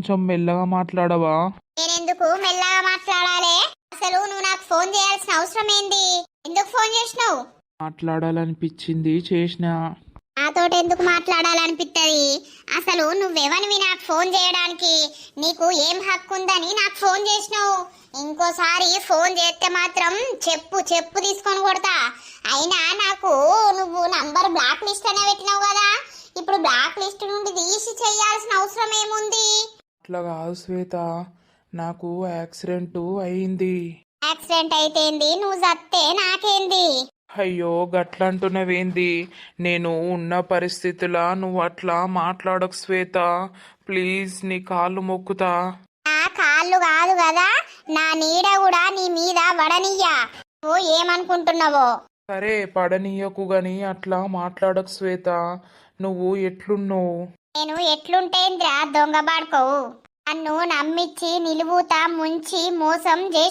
కొంచెం మెల్లగా మాట్లాడవా? నేనెందుకు మెల్లగా మాట్లాడాలి? అసలు నువ్వు నాకు ఫోన్ చేయాల్సిన అవసరం ఏంది? ఎందుకు ఫోన్ చేసినావు? మాట్లాడాలనిపించింది చేసిన. నాతోటి ఎందుకు మాట్లాడాలనిపిస్తుంది? అసలు నువ్వెవనివి నాకు ఫోన్ చేయడానికి? నీకు ఏం హక్కు ఉందని నాకు ఫోన్ చేసినావు? ఇంకోసారి ఫోన్ చేస్తే మాత్రం చెప్పు చెప్పు తీసుకొని కొడతా. అయినా నాకు నువ్వు నంబర్ బ్లాక్ లిస్ట్ అనే పెట్టినావు కదా, ఇప్పుడు బ్లాక్ లిస్ట్ నుండి తీసి చేయాల్సిన అవసరం ఏముంది? అట్లా కాదు శ్వేత, నాకు యాక్సిడెంట్ అయింది. యాక్సిడెంట్ అయితేంది, నువ్వు చస్తే నాకేంది? అయ్యో గట్లంటున్నవేంది? నేను ఉన్న పరిస్థితిలా నువ్వు అట్లా మాట్లాడకు శ్వేత, ప్లీజ్ నీ కాళ్ళు మొక్కుతా. నా కాళ్ళు కాదు కదా, నా నీడ కూడా నీ మీద వడనియ్యా. నువ్వు ఏమనుకుంటున్నావో? సరే పడనీయకు గాని అట్లా మాట్లాడకు శ్వేత. నువ్వు ఎట్లున్నావు? నేను ఎట్లుంటేంద్రా దొంగ బాడుకోవు? నన్ను నమ్మిచ్చి నిలువుతా ముంచి మోసం చేసి